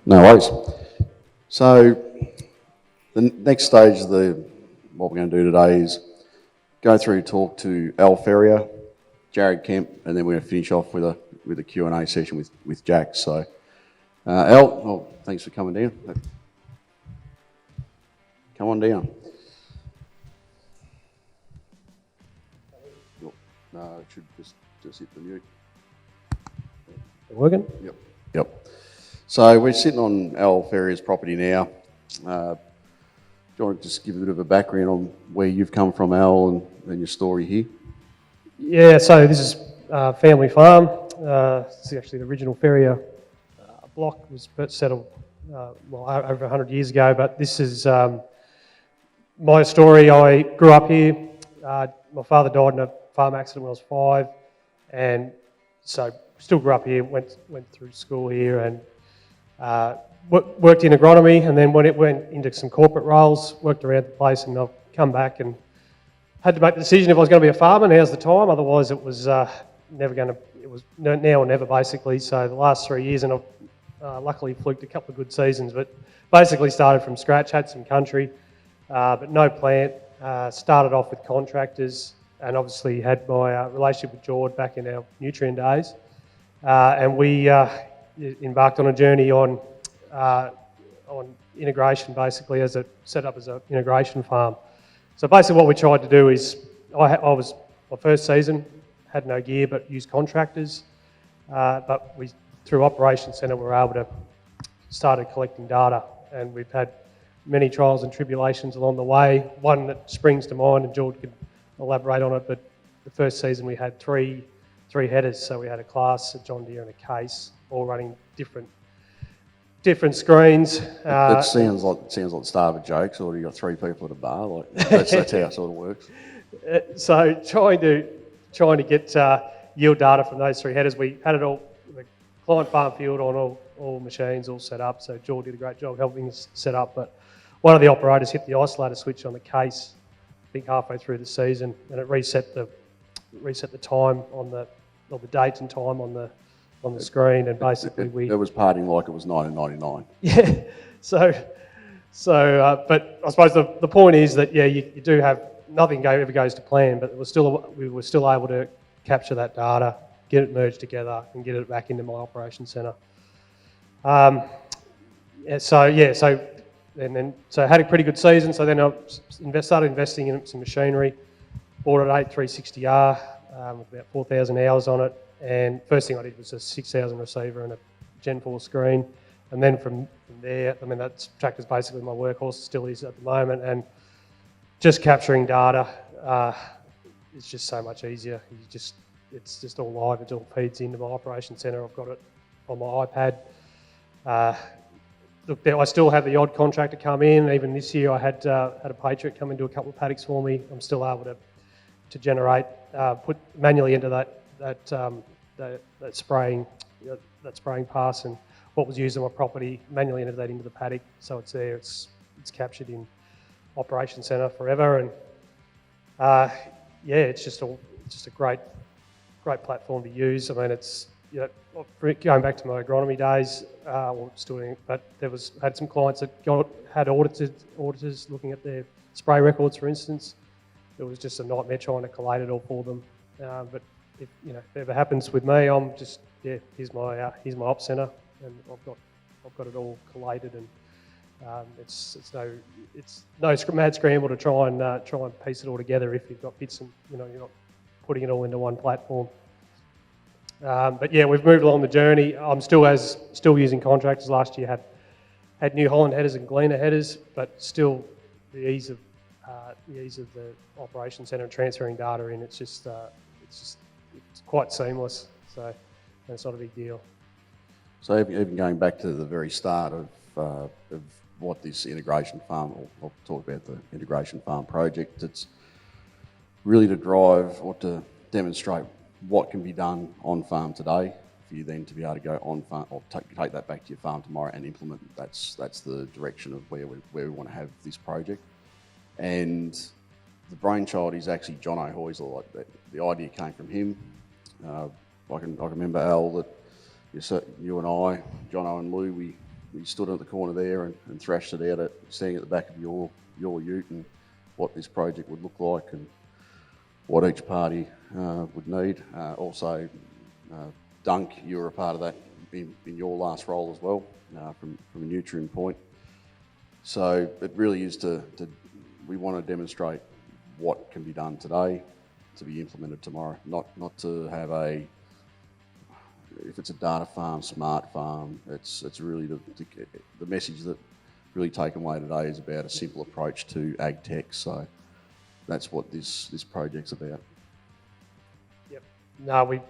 No worries. So the next stage of what we're going to do today is go through, talk to Al Ferrier, Jared Kemp, and then we're going to finish off with a Q&A session with Jack. So Al, well, thanks for coming down. Come on down. No, it should just hit the mute. Working? Yep. So we're sitting on Al Ferrier's property now. Do you want to just give a bit of a background on where you've come from, Al, and your story here? Yeah, so this is a family farm. This is actually the original Ferrier block. Was settled over 100 years ago, but this is my story. I grew up here. My father died in a farm accident when I was 5, and so still grew up here, went through school here, and worked in agronomy, and then when it went into some corporate roles, worked around the place, and I've come back and had to make the decision if I was going to be a farmer. Now's the time. Otherwise, it was never going to. It was now or never, basically. So the last 3 years, and I've luckily fluked a couple of good seasons, but basically started from scratch. Had some country, but no plant. Started off with contractors, and obviously had my relationship with Jord back in our Nutrien days, and we embarked on a journey on integration, basically set up as an integration farm. So basically what we tried to do is, I was my first season, had no gear but used contractors, but we, through Operations Centre, we were able to started collecting data, and we've had many trials and tribulations along the way. One that springs to mind, and George could elaborate on it, but the first season we had three headers, so we had a Class, a John Deere and a Case, all running different screens. That sounds like the start of a joke. So you got 3 people at a bar. Like that's how it sort of works. So trying to get yield data from those 3 headers, we had it all, the client farm field on all machines all set up. So George did a great job helping us set up. But one of the operators hit the isolator switch on the Case, I think halfway through the season, and it reset the time on the date and time on the screen, and basically it was partying like it was 1999. Yeah. But I suppose the point is that you do have nothing ever goes to plan, but we were still able to capture that data, get it merged together, and get it back into my operations centre. So had a pretty good season. So then I started investing in some machinery, bought an 8360R with about 4,000 hours on it. And first thing I did was a 6,000 receiver and a Gen 4 screen. And then from there, I mean, that tractor's basically my workhorse, still is at the moment. And just capturing data is just so much easier. It's just all live. It all feeds into my operations centre. I've got it on my iPad. Look, I still have the odd contractor come in. Even this year, I had a Patriot come and do a couple of paddocks for me. I'm still able to generate, put manually into that spraying pass, and what was used on my property, manually enter that into the paddock, so it's there. It's captured in Operations Centre forever, and it's just a great platform to use. I mean, it's going back to my agronomy days, still doing it, but had some clients that had auditors looking at their spray records, for instance. It was just a nightmare trying to collate it all for them, but if it ever happens with me, I'm just here's my ops centre, and I've got it all collated, and it's no mad scramble to try and piece it all together if you've got bits and you're not putting it all into one platform. But we've moved along the journey. I'm still using contractors. Last year had New Holland headers and Gleaner headers, but still the ease of the operation centre and transferring data in. It's quite seamless. So it's not a big deal. So even going back to the very start of what this integration farm, I'll talk about the integration farm project. It's really to drive or to demonstrate what can be done on farm today for you then to be able to go on farm or take that back to your farm tomorrow and implement. That's the direction of where we want to have this project. And the brainchild is actually John O'Hoysler. Like that, the idea came from him. I can remember, Al, that you and I, Jono and Lou, we stood at the corner there and thrashed it out, standing at the back of your ute, and what this project would look like and what each party would need. Also, Dunk, you were a part of that in your last role as well, from a Nutrien point. So it really is we want to demonstrate what can be done today to be implemented tomorrow, not to have if it's a data farm, smart farm, it's really the message that really taken away today is about a simple approach to ag tech. So that's what this project's about. Yep. No,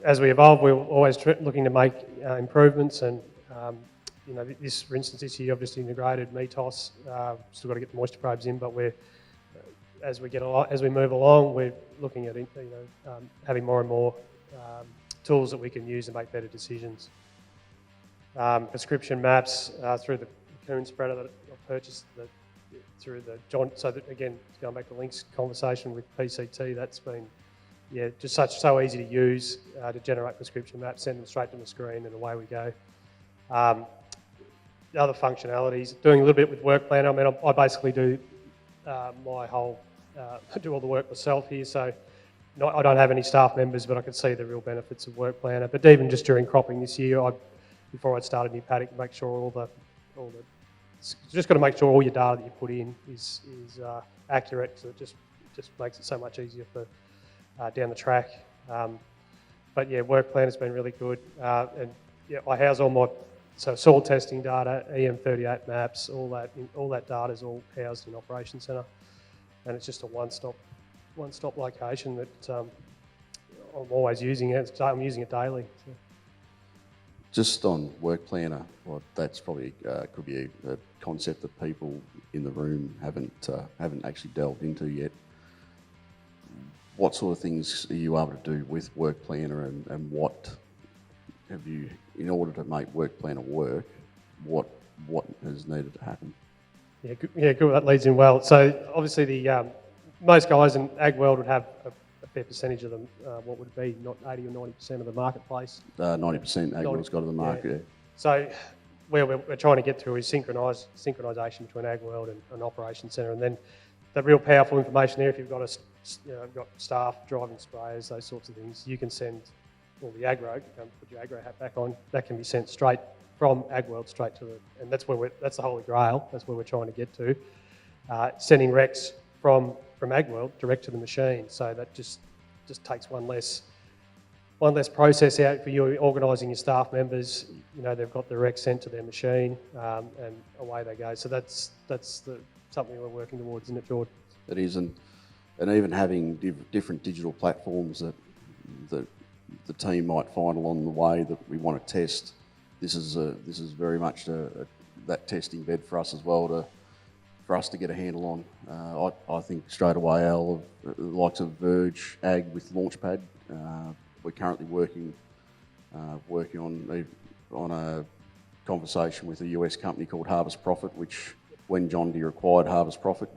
as we evolve, we're always looking to make improvements, and for instance, this year obviously integrated Metos. Still got to get the moisture probes in, but as we move along, we're looking at having more and more tools that we can use to make better decisions. Prescription maps through the coon spreader that I purchased through the John. So that, again, going back to Link's conversation with PCT, that's been just so easy to use to generate prescription maps, send them straight to the screen, and away we go. The other functionalities, doing a little bit with Work Planner. I mean, I basically do do all the work myself here, so I don't have any staff members, but I can see the real benefits of Work Planner. But even just during cropping this year, before I'd start a new paddock, make sure just got to make sure all your data that you put in is accurate, so it just makes it so much easier for down the track. But yeah, Work Planner has been really good, and yeah, I house all my soil testing data, EM38 maps, all that data is all housed in Operations Centre, and it's just a one-stop location that I'm always using it. I'm using it daily. So. Just on Work Planner, well, that's probably could be a concept that people in the room haven't actually delved into yet. What sort of things are you able to do with Work Planner, and what have you, in order to make Work Planner work, what has needed to happen? Yeah, good. That leads in well. So obviously most guys in ag world would have a fair percentage of them. What would it be? Not 80 or 90% of the marketplace. 90% ag world's got to the market. Yeah. So where we're trying to get through is synchronisation between ag world and Operations Centre, and then the real powerful information there. If you've got got staff driving sprayers, those sorts of things, you can send all the aggro. Put your aggro hat back on. That can be sent straight from ag world straight to and that's the holy grail. That's where we're trying to get to. Sending recs from ag world direct to the machine. So that just takes one less process out for you organising your staff members. They've got the rec sent to their machine, and away they go. So that's something we're working towards, isn't it, George? It is, and even having different digital platforms that the team might find along the way that we want to test. This is very much that testing bed for us as well, for us to get a handle on. I think straight away, Al, the likes of Verge Ag with Launchpad. We're currently working on a conversation with a US company called Harvest Profit, which when John Deere acquired Harvest Profit,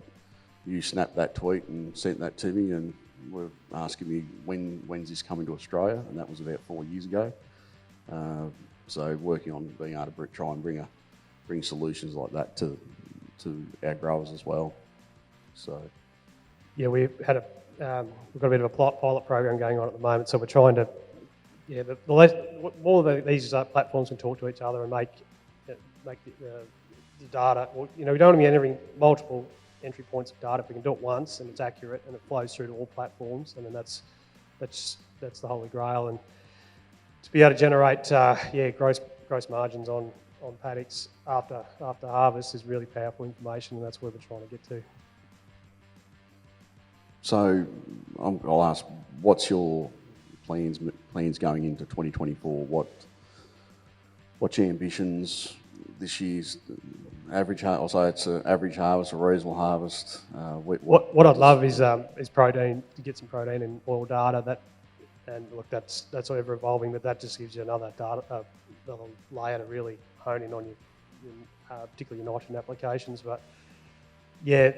you snapped that tweet and sent that to me, and were asking me when's this coming to Australia, and that was about 4 years ago. So working on being able to try and bring solutions like that to our growers as well. So yeah, we've got a bit of a pilot program going on at the moment. So we're trying to more of these platforms can talk to each other and make the data. Well, we don't want to be entering multiple entry points of data. If we can do it once and it's accurate and it flows through to all platforms, and then that's the holy grail. And to be able to generate gross margins on paddocks after harvest is really powerful information, and that's where we're trying to get to. So I'll ask, what's your plans going into 2024? What's your ambitions this year's average? I'll say it's an average harvest, a reasonable harvest. What I'd love is protein, to get some protein and oil data. Look, that's ever evolving, but that just gives you another layer to really hone in on your particularly your nitrogen applications. But Yeah,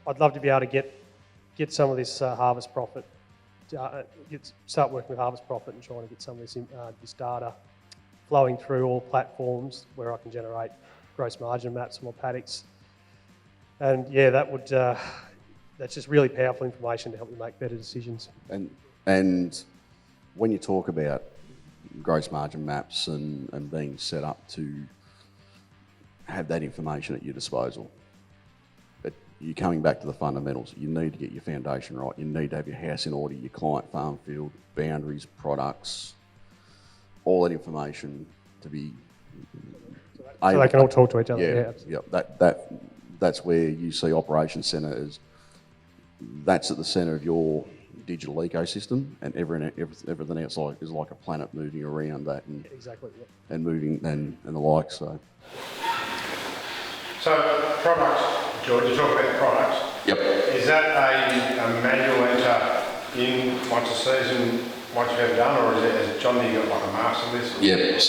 I'd love to be able to get some of this harvest profit, start working with harvest profit and trying to get some of this data flowing through all platforms where I can generate gross margin maps for my paddocks. And yeah, that's just really powerful information to help me make better decisions. And when you talk about gross margin maps and being set up to have that information at your disposal, you're coming back to the fundamentals. You need to get your foundation right. You need to have your house in order, your client farm field, boundaries, products, all that information to be So they can all talk to each other. Yeah. That's where you see Operations Centre is. That's at the centre of your digital ecosystem, and everything else is like a planet moving around that Exactly. Yep. and moving and the like. So products, George, you talk about the products. Yep. Is that a manual enter in once a season, once you've ever done, or is it John Deere got like a master list? Yeah,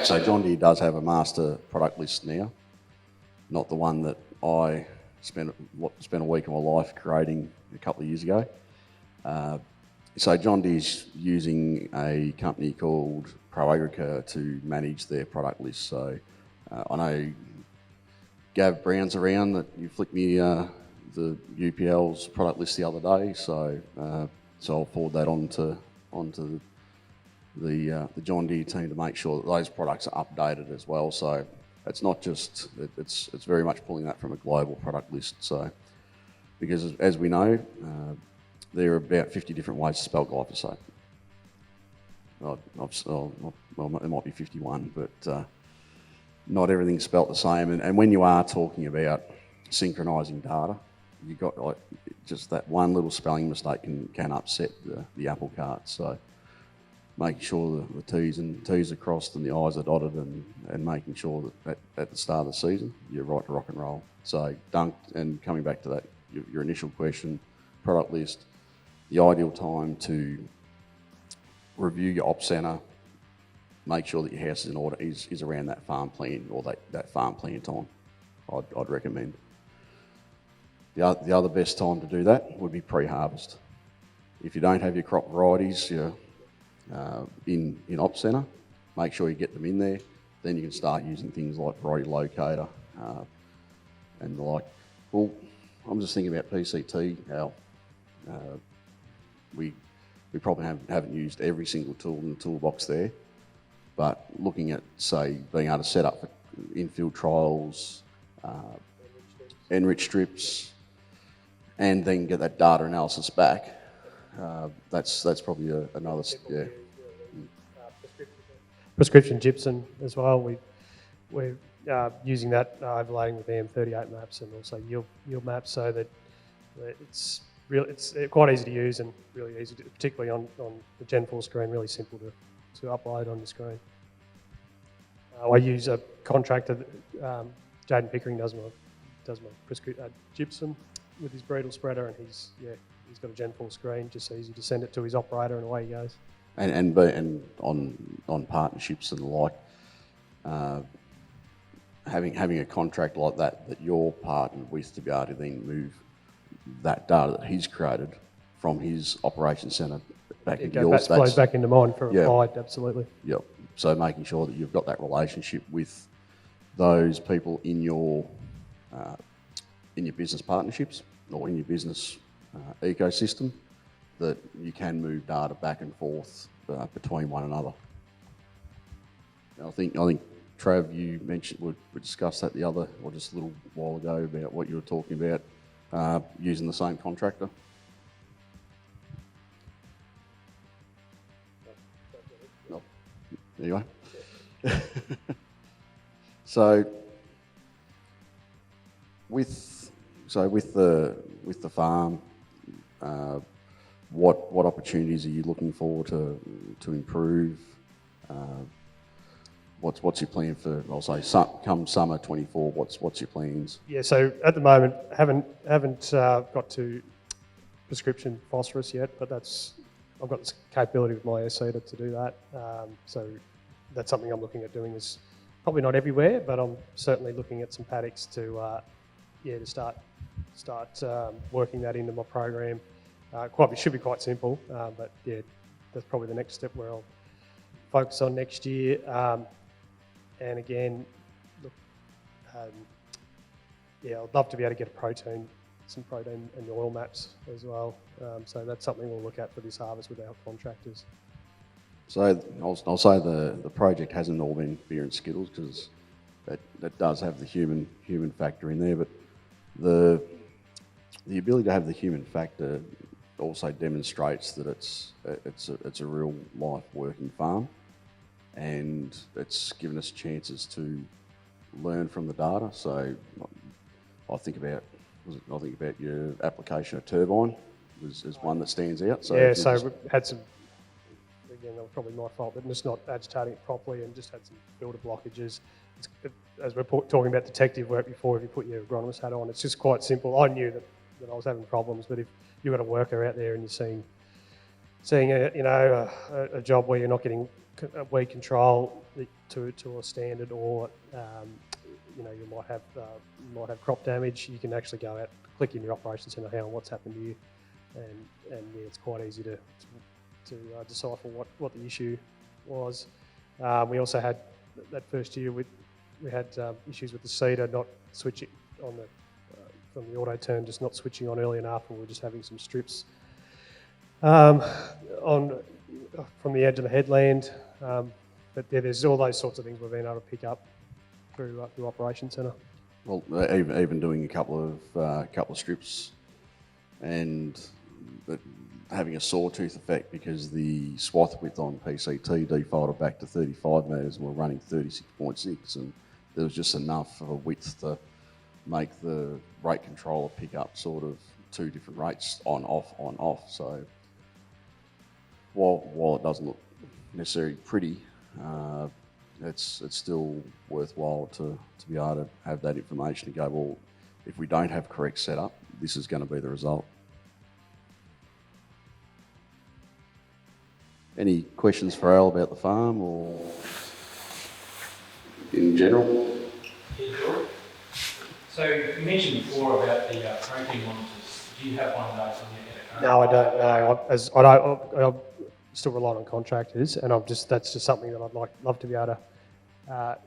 so John Deere does have a master product list now, not the one that I spent a week of my life creating a couple of years ago. So John Deere's using a company called ProAgrica to manage their product list. So I know Gav Brown's around that you flicked me the UPL's product list the other day. So I'll forward that onto the John Deere team to make sure that those products are updated as well. So it's not just, it's very much pulling that from a global product list. So, because as we know, there are about 50 different ways to spell glyphosate. Well, there might be 51, but not everything's spelt the same. And when you are talking about synchronising data, you've got like just that one little spelling mistake can upset the apple cart. So making sure that the T's are crossed and the I's are dotted, and making sure that at the start of the season, you're right to rock and roll. So and coming back to that, your initial question, product list, the ideal time to review your op centre, make sure that your house is in order, is around that farm plan or that farm plan time, I'd recommend. The other best time to do that would be pre-harvest. If you don't have your crop varieties in op centre, make sure you get them in there. Then you can start using things like variety locator and the like. Well, I'm just thinking about PCT, how we probably haven't used every single tool in the toolbox there, but looking at, say, being able to set up for infield trials, enrich strips, and then get that data analysis back, that's probably another, yeah. Prescription gypsum as well. We're using that, overlaying with EM38 maps and also yield maps, so that it's quite easy to use and really easy, particularly on the Gen 4 screen, really simple to upload on your screen. I use a contractor, Jaden Pickering does my gypsum with his Breedle spreader, and he's got a Gen 4 screen, just easy to send it to his operator and away he goes. And on partnerships and the like, having a contract like that you're partnered with to be able to then move that data that he's created from his operations centre back into yours. That flows back into mine for applied, absolutely. Yep. So making sure that you've got that relationship with those people in your business partnerships or in your business ecosystem, that you can move data back and forth between one another. I think Trav, you mentioned we discussed that just a little while ago about what you were talking about using the same contractor. No. Anyway, so with the farm, what opportunities are you looking for to improve? What's your plan for? I'll say come summer 24. What's your plans? Yeah, so at the moment haven't got to prescription phosphorus yet, but I've got this capability with my SC to do that. So that's something I'm looking at doing. Is probably not everywhere, but I'm certainly looking at some paddocks to start start working that into my program. It should be quite simple, but yeah, that's probably the next step where I'll focus on next year. And again, look, yeah, I'd love to be able to get some protein and oil maps as well. So that's something we'll look at for this harvest with our contractors. So I'll say the project hasn't all been beer and skittles, because that does have the human factor in there, but the ability to have the human factor also demonstrates that it's a real life working farm, and it's given us chances to learn from the data. So I think about your application of turbine is one that stands out. So yeah, so we've had some, again, that was probably my fault, but just not agitating it properly and just had some builder blockages. As we're talking about detective work before, if you put your agronomist hat on, it's just quite simple. I knew that I was having problems, but if you've got a worker out there and you're seeing a job where you're not getting weed control to a standard, or you might have crop damage, you can actually go out, click in your operations centre, hang on, what's happened to you, and yeah, it's quite easy to decipher what the issue was. We also had that first year we had issues with the seeder not switching on from the auto turn, just not switching on early enough, and we were just having some strips from the edge of the headland. But yeah, there's all those sorts of things we've been able to pick up through Operations Centre. Well, even doing a couple of strips, and having a sawtooth effect, because the swath width on PCT defaulted back to 35 metres and we're running 36.6, and there was just enough of a width to make the rate controller pick up sort of two different rates, on off. So while it doesn't look necessarily pretty, it's still worthwhile to be able to have that information to go, well, if we don't have correct setup, this is going to be the result. Any questions for Al about the farm or in general? So you mentioned before about the protein monitors. Do you have one of those on your head? No, I don't. No, I'm still relying on contractors, and that's just something that I'd love to be able to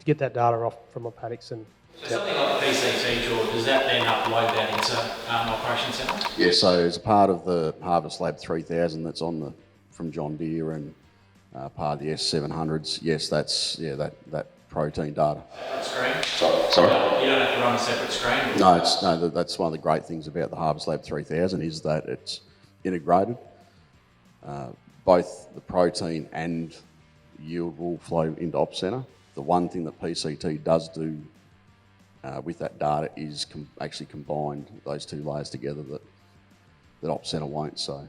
get that data off from my paddocks. And so something like the PCT, George, does that then upload that into Operations Centre? Yeah, so as a part of the Harvest Lab 3000 that's from John Deere and part of the S700s, yes, that's that protein data. Screen? Sorry? You don't have to run a separate screen? No, that's one of the great things about the Harvest Lab 3000 is that it's integrated. Both the protein and yield will flow into Op Centre. The one thing that PCT does do with that data is actually combine those two layers together that Op Centre won't. So,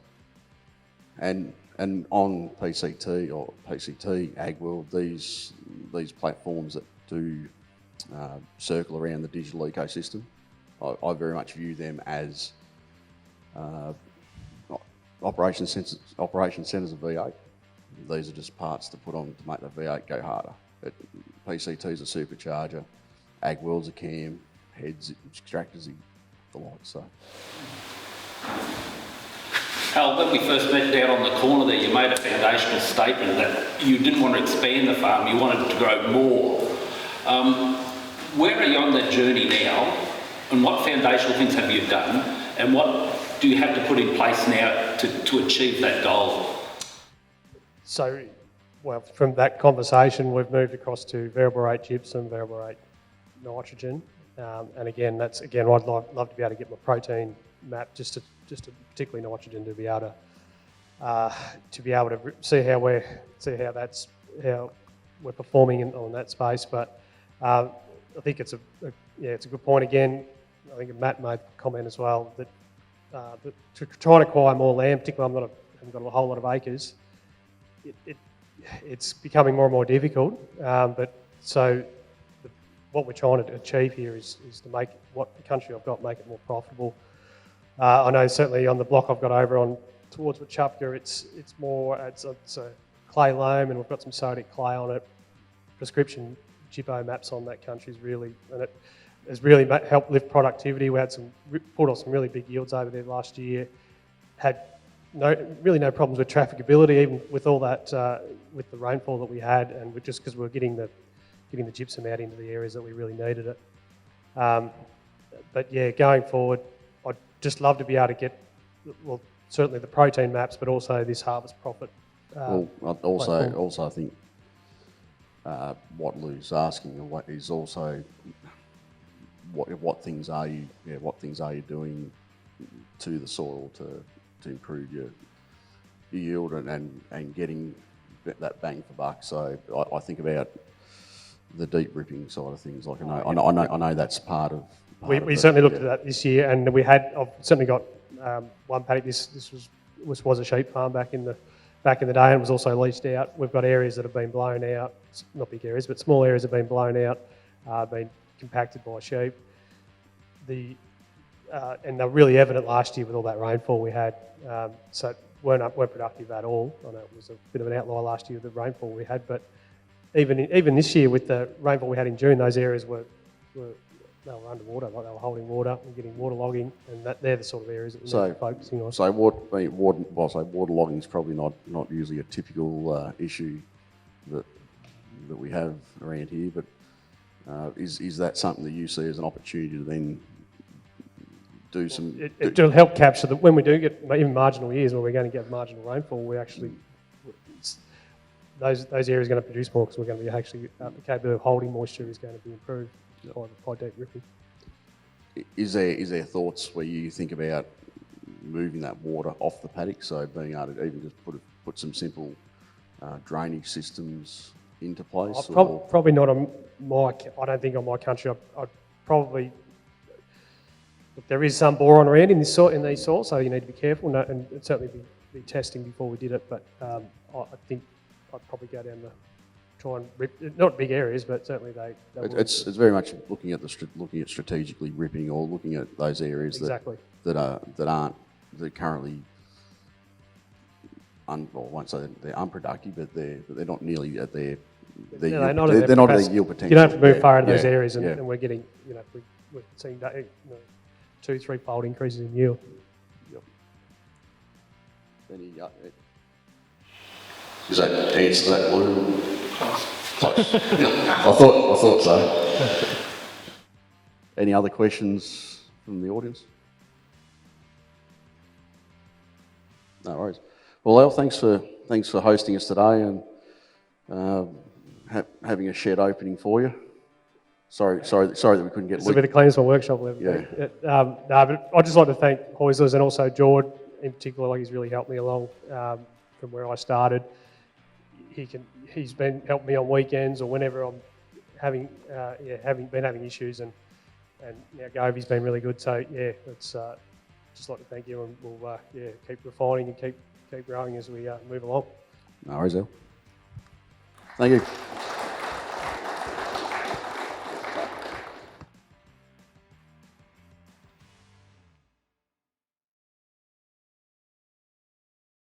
and on PCT or PCT AgWorld, these platforms that do circle around the digital ecosystem, I very much view them as operation centres of V8. These are just parts to put on to make the V8 go harder. PCT's a supercharger, AgWorld's a cam, heads, extractors, the like. So. Al, when we first met down on the corner there, you made a foundational statement that you didn't want to expand the farm, you wanted to grow more. Where are you on that journey now, and what foundational things have you done, and what do you have to put in place now to achieve that goal? so, well, from that conversation, we've moved across to variable rate gypsum, variable rate nitrogen, and again, I'd love to be able to get my protein map just to particularly nitrogen to be able to see how we're performing on that space. But I think it's a good point. Again, I think Matt made a comment as well that to try and acquire more land, particularly I haven't got a whole lot of acres, it's becoming more and more difficult. What we're trying to achieve here is to make what the country I've got, make it more profitable. I know certainly on the block I've got over on towards Wachupka, it's a clay loam, and we've got some sodic clay on it. Prescription GIPO maps on that country is really, and has really helped lift productivity. We had pulled off some really big yields over there last year. Had really no problems with trafficability, even with all that, with the rainfall that we had, and just because we were getting the gypsum out into the areas that we really needed it. But yeah, going forward, I'd just love to be able to get, well, certainly the protein maps, but also this harvest profit. Well, platform. also I think what Lou's asking is also what things are you doing to the soil to improve your yield and getting that bang for buck. So I think about the deep ripping side of things. Like I know that's part of. We certainly looked at that this year, and I've certainly got one paddock. This was a sheep farm back in the day, and it was also leased out. We've got areas that have been blown out, not big areas, but small areas have been blown out, been compacted by sheep. And they're really evident last year with all that rainfall we had. So weren't productive at all. I know it was a bit of an outlier last year with the rainfall we had, but even this year with the rainfall we had in June, those areas were underwater, like they were holding water and getting waterlogging, and they're the sort of areas that we're focusing on. So waterlogging is probably not usually a typical issue that we have around here, but is that something that you see as an opportunity to then do some? It'll help capture when we do get even marginal years where we're going to get marginal rainfall. We actually those areas are going to produce more because we're going to be actually the capability of holding moisture is going to be improved by deep ripping. Is there thoughts where you think about moving that water off the paddock, so being able to even just put some simple drainage systems into place? Probably not on my. I don't think on my country. I'd probably. Look, there is some boron around in these soils, so you need to be careful and certainly be testing before we did it. But I think I'd probably go down try and rip, not big areas, but certainly they it's very much looking at strategically ripping or looking at those areas exactly. that currently I won't say they're unproductive, but they're not nearly at their they're not at their yield potential. You don't have to move far into those areas, and we're getting we're seeing 2-3-fold increases in yield. Yep. Does that answer that, Lou? Close. I thought so. Any other questions from the audience? No worries. Well, Al, thanks for hosting us today and having a shed opening for you. Sorry that we couldn't get. It's a bit of cleaners my workshop. Yeah. But I'd just like to thank Hoyslers and also Jord in particular. Like he's really helped me along from where I started. He's been helping me on weekends or whenever I'm having issues, and now Govi's been really good. So yeah, it's just like to thank you, and we'll keep refining and keep growing as we move along. No worries, Al. Thank you.